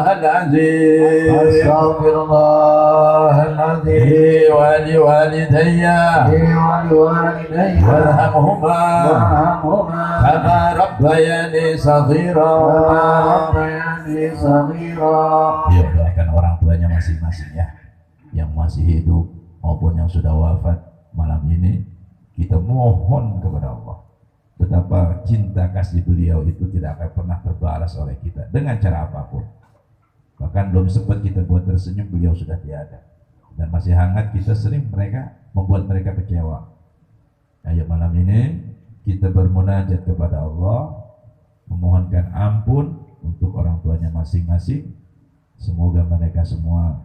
العظيم أستغفر الله العظيم لي ولوالدي وارحمهما كما ربياني صغيرا. Ya, doakan orang tuanya masing-masing ya, yang masih hidup maupun yang sudah wafat. Malam ini kita mohon kepada Allah betapa cinta kasih beliau itu tidak akan pernah terbalas oleh kita dengan cara apapun. Bahkan belum sempat kita buat tersenyum, beliau sudah tiada, dan masih hangat kita sering membuat mereka kecewa. Ayo malam ini kita bermunajat kepada Allah, memohonkan ampun untuk orang tuanya masing-masing. Semoga mereka semua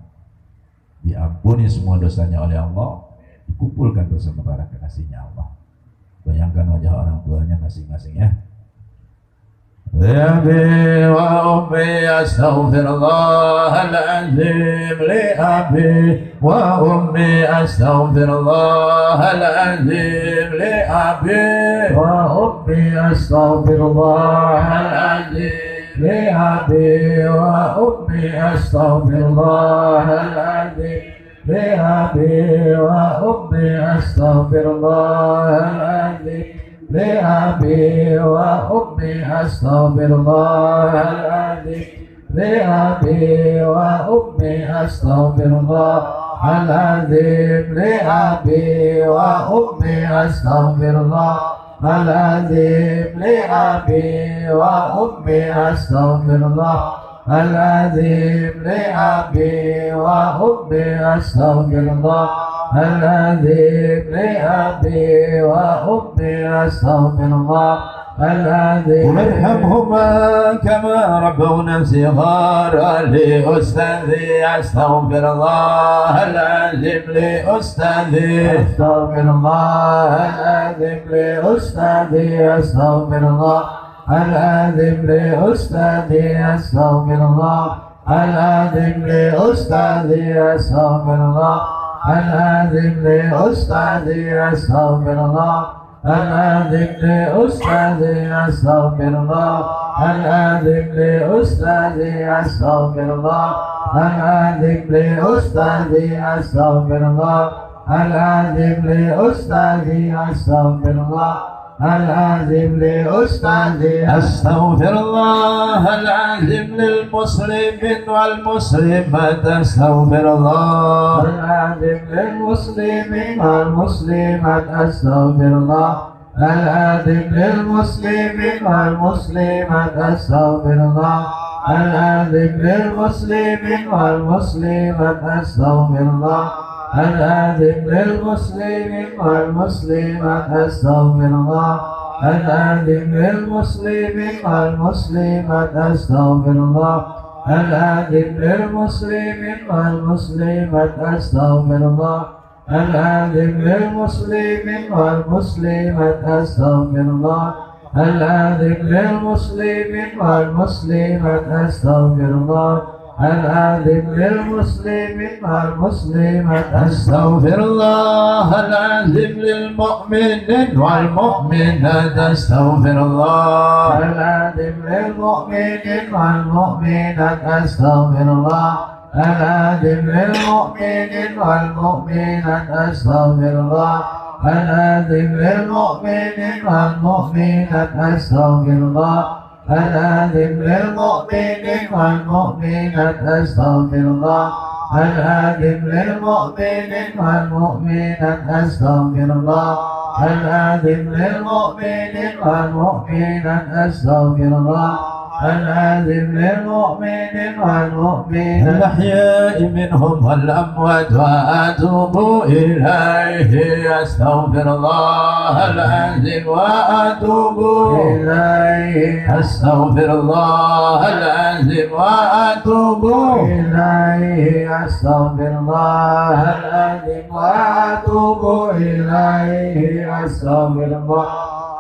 diampuni semua dosanya oleh Allah, dikumpulkan bersama para kekasihnya Allah. Bayangkan wajah orang tuanya masing-masing ya. Ya abi wa ummi astaghfirullahaladzim, li abi wa ummi astaghfirullahaladzim, li abi wa ummi astaghfirullahaladzim, li abi wa ummi astaghfirullahaladzim, li abi wa ummi astaghfirullahaladzim, لأبي وأمي أستغفر الله العظيم، لأبي وأمي أستغفر الله العظيم، لأبي وأمي أستغفر الله العظيم، لأبي وأمي أستغفر الله العظيم، لأبي وأمي أستغفر الله العظيم، لأبي وأمي أستغفر الله العظيم، وارحمهما كما ربونا صغارا، لأستاذي أستغفر الله العظيم، لأستاذي أستغفر الله العظيم، لأستاذي أستغفر الله العظيم، لأستاذي أستغفر الله العظيم، لأستاذي أستغفر الله العظيم، لأستاذي أستغفر الله العظيم، لأستاذي أستغفر الله العظيم، لأستاذي أستغفر الله العظيم، لأستاذي أستغفر الله العظيم، لأستاذي أستغفر الله العظيم، لأستاذي أستغفر الله العظيم، للمسلمين والمسلمات أستغفر الله العظيم، للمسلمين والمسلمات أستغفر الله العظيم، للمسلمين والمسلمات أستغفر الله العظيم، للمسلمين والمسلمات أستغفر الله العظيم، للمسلمين والمسلمات أستغفر الله العظيم، للمسلمين والمسلمات أستغفر الله العظيم، للمسلمين والمسلمات أستغفر الله العظيم، للمسلمين والمسلمات أستغفر الله العظيم، للمسلمين والمسلمات أستغفر الله العظيم، للمسلمين والمسلمات أستغفر الله العظيم، للمؤمنين والمؤمنات أستغفر الله العظيم، للمؤمنين والمؤمنات أستغفر الله العظيم، للمؤمنين والمؤمنات أستغفر الله العظيم، للمؤمنين والمؤمنات أستغفر الله العظيم، للمؤمنين والمؤمنات أستغفر الله العظيم، للمؤمنين والمؤمنات أستغفر الله العظيم، للمؤمنين والمؤمنات أستغفر الله العظيم، للمؤمنين والمؤمنات الأحياء منهم والأموات وأتوب إليه أستغفر الله العظيم وأتوب إليه أستغفر الله العظيم وأتوب إليه أستغفر الله العظيم وأتوب إليه أستغفر الله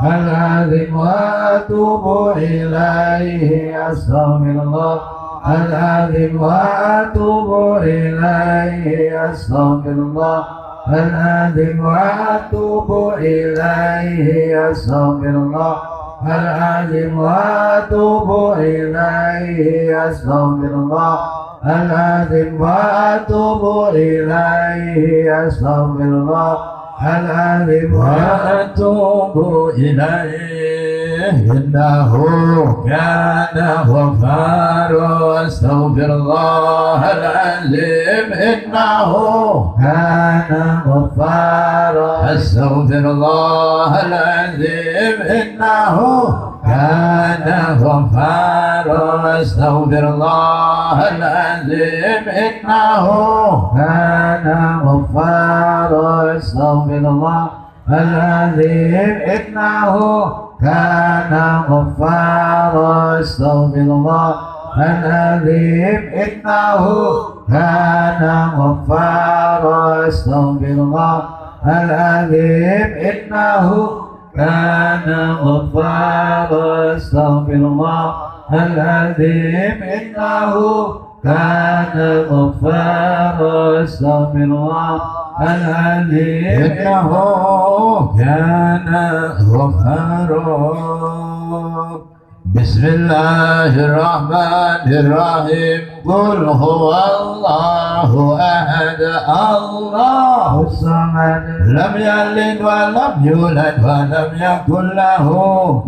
العظيم وأتوب إليه أستغفر الله العظيم وأتوب إليه أستغفر الله العظيم وأتوب إليه أستغفر الله العظيم وأتوب إليه أستغفر الله العظيم وأتوب إليه أستغفر الله العظيم وأتوب إليه إنه كان غفارا أستغفر الله العظيم إنه كان غفارا أستغفر الله العظيم إنه كان غفارا أستغفر الله العظيم إنه كان غفارا أستغفر الله العظيم إنه كان غفارا أستغفر الله العظيم إنه كان غفارا أستغفر الله العظيم إنه كان غفارا أستغفر الله العظيم إنه كان غفارا أستغفر الله العظيم إنه كان غفارا. بسم الله الرحمن الرحيم قل هو الله أحد الله الصمد لم يلد ولم يولد ولم يكن له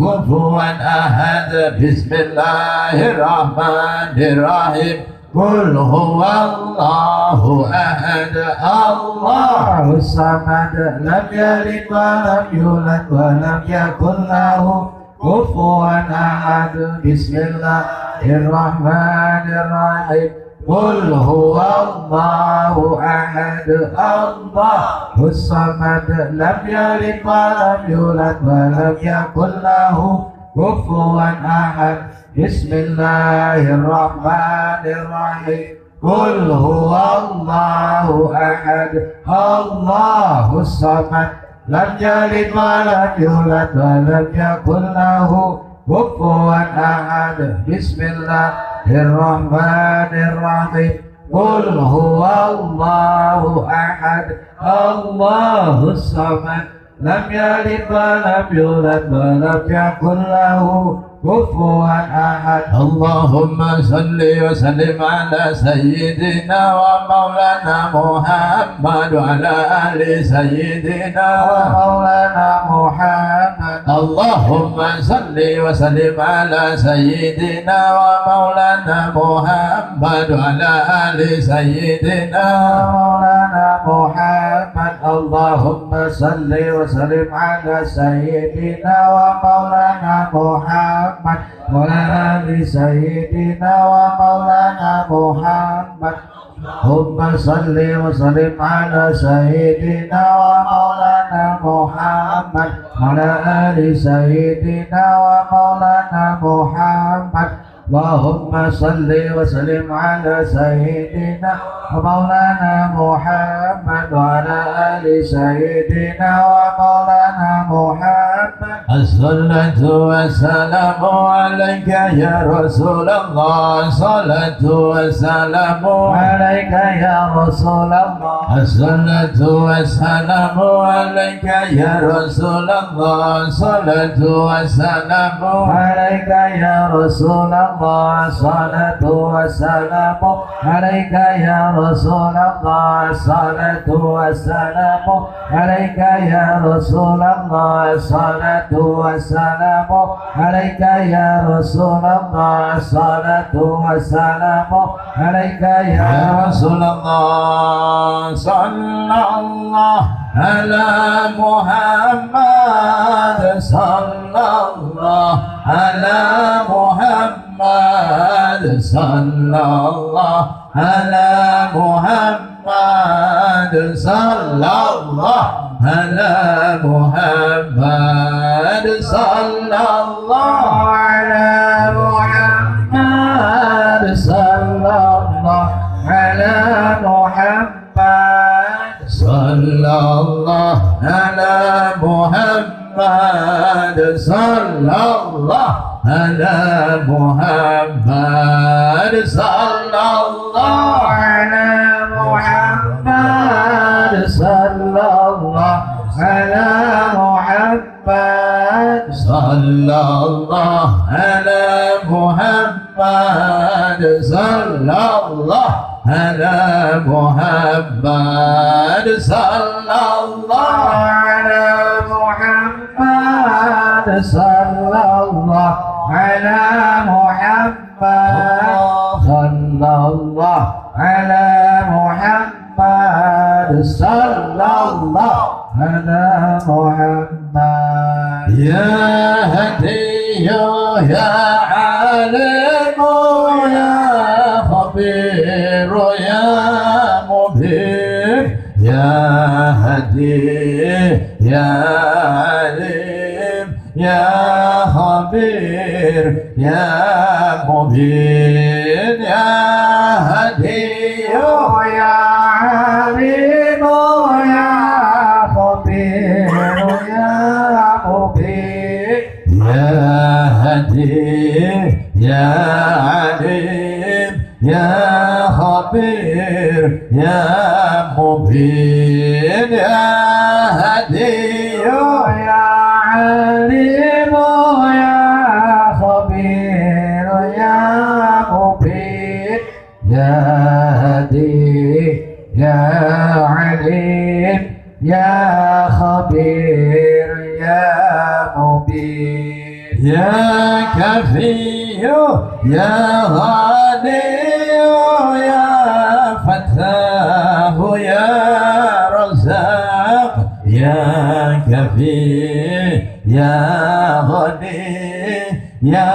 كفوا أحد بسم الله الرحمن الرحيم قل هو الله أحد الله الصمد لم يلد ولم يولد ولم يكن له كفوا أحد بسم الله الرحمن الرحيم قل هو الله أحد الله الصمد لم يلد ولم يولد ولم يكن له كفوا أحد بسم الله الرحمن الرحيم قل هو الله أحد الله الصمد لم يلد ولم يولد ولم يكن له كفوا أحد بسم الله الرحمن الرحيم قل هو الله أحد الله الصمد لم يلد ولم يولد ولم يكن له كفوا أحد اللهم صل وسلم على سيدنا ومولانا محمد وعلى آل سيدنا ومولانا محمد اللهم صل وسلم على سيدنا ومولانا محمد وعلى آل سيدنا مولانا محمد اللهم صل وسلم على سيدنا ومولانا محمد وعلى آل سيدنا ومولانا محمد اللهم صل وسلم على سيدنا ومولانا محمد وعلى آل سيدنا ومولانا محمد اللهم صل وسلم على سيدنا ومولانا محمد وعلى آل سيدنا ومولانا محمد الصلاة والسلام عليك يا رسول الله صلاة والسلام عليك يا رسول الله الصلاة والسلام عليك يا رسول الله صلاة والسلام عليك يا رسول الله الصلاة والسلام عليك يا رسول الله الصلاة والسلام عليك يا رسول الله الصلاة والسلام عليك يا رسول الله الصلاة والسلام عليك يا رسول الله صلى الله على محمد صلى الله على محمد صلى الله على محمد صلى الله على محمد صلى الله على محمد صلى الله على محمد صلى الله على محمد صلى الله على محمد صلى الله على محمد صلى الله على محمد صلى صلى الله على محمد صلى الله على محمد صلى الله على محمد صلى الله على محمد صلى الله على محمد يا هدي يا عالم يا خبير يا مبين يا هدي يا عالم يا خبير يا مبين يا هدي يا عليم يا خبير يا مبين يا هدي يا عليم يا خبير يا مبين يا هدي يا عليم يا خبير يا مبين يا هدي يا عليم يا خبير يا مبين يا كفي يا غني يا فتاه يا رزاق يا كفي يا غني يا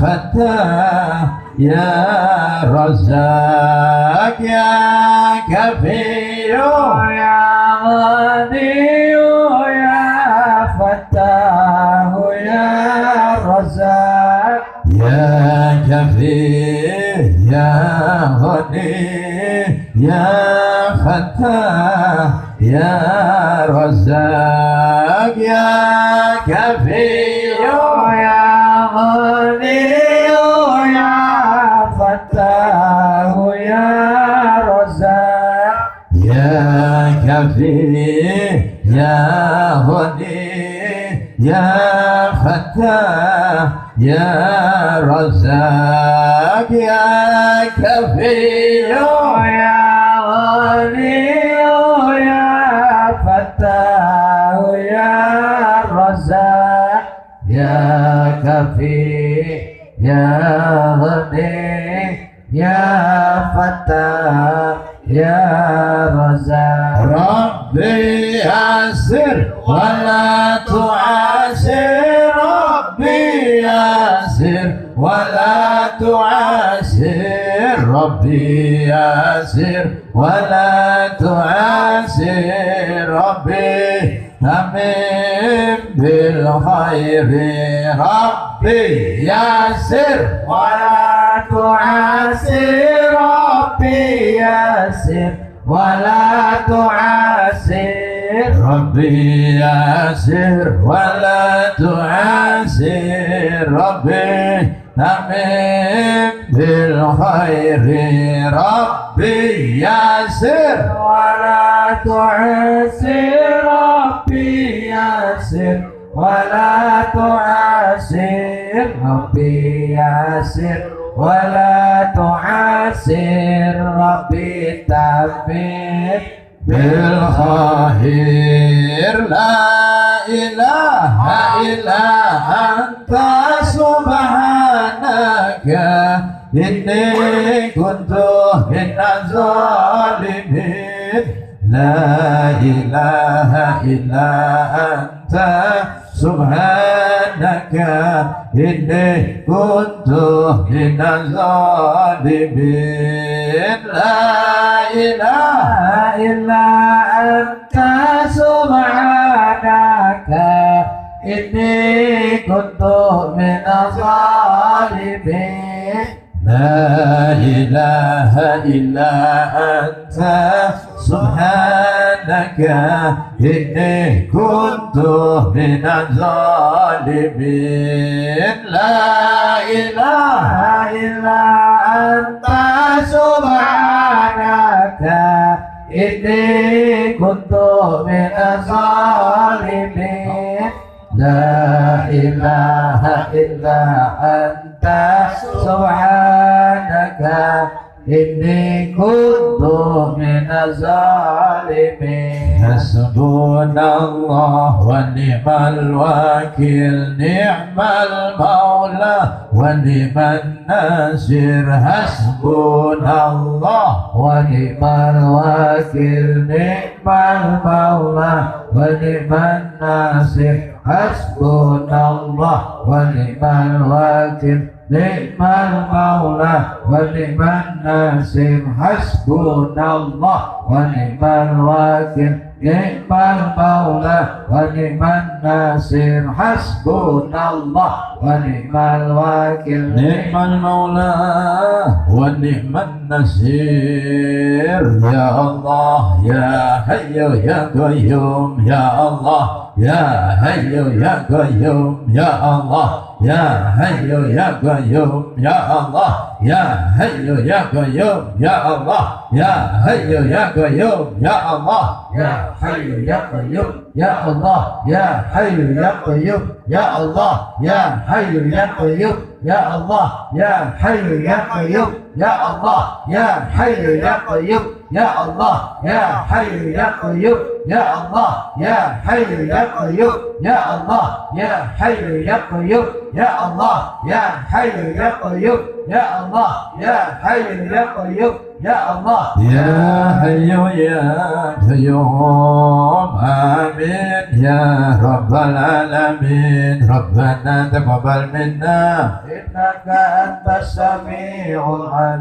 فتاه يا رزاق يا كفي يا غني يا فتاه يا رزاق يا كفي يا غني يا فتاه يا رزاق يا كفي يا غني يا فتاه يا رزاق يا كفي يا غني يا فتاه يا رزاق يا كفي يا غني يا فتاه يا رزاق يا كفي يا غني يا فتاه يا رزاق ربي يسر ولا تعسر ربي يسر ولا تعسر ربي يسر ولا تعسر ربي تمم بالخير ربي يسر ولا تعسر ربي يسر ولا تعسر ربي يسر ولا تعسر ربي تمم بالخير ربي يسر ولا تعسر ربي يسر ولا تعسر ربي يسر ولا تعسر ربي تمم بالخير لا إله إلا أنت سبحانك إني كنت من الظالمين لا إله إلا أنت سبحانك إني كنت من الظالمين لا إله إلا أنت سبحانك إني كنت من الظالمين لا إله إلا أنت سبحانك إني كنت من الظالمين لا إله إلا أنت سبحانك إني كنت من الظالمين لا إله إلا أنت سبحانك إني كنت من الظالمين حسبنا الله ونعم الوكيل نعم المولى ونعم الناصر حسبنا الله ونعم الوكيل نعم المولى ونعم الناصر حسبنا الله ونعم الوكيل نعم المولى ونعم الناصر حسبنا الله ونعم الوكيل نعم المولى ونعم الناصر حسبنا الله ونعم الوكيل نعم المولى ونعم النصير يا الله يا حي يا قيوم يا الله يا حي يا قيوم يا الله يا حي يا قيوم يا الله يا حي يا قيوم يا الله يا حي يا قيوم يا الله يا حي يا قيوم يا الله يا حي يا قيوم يا الله يا حي يا قيوم يا الله يا حي يا قيوم يا الله يا حي يا قيوم يا الله يا حي يا قيوم يا الله يا حي يا قيوم يا الله يا حي يا قيوم يا الله يا حي يا قيوم يا الله يا حي يا قيوم يا الله يا حي يا قيوم آمين يا رب العالمين ربنا تقبل منا إنك أنت السميع العليم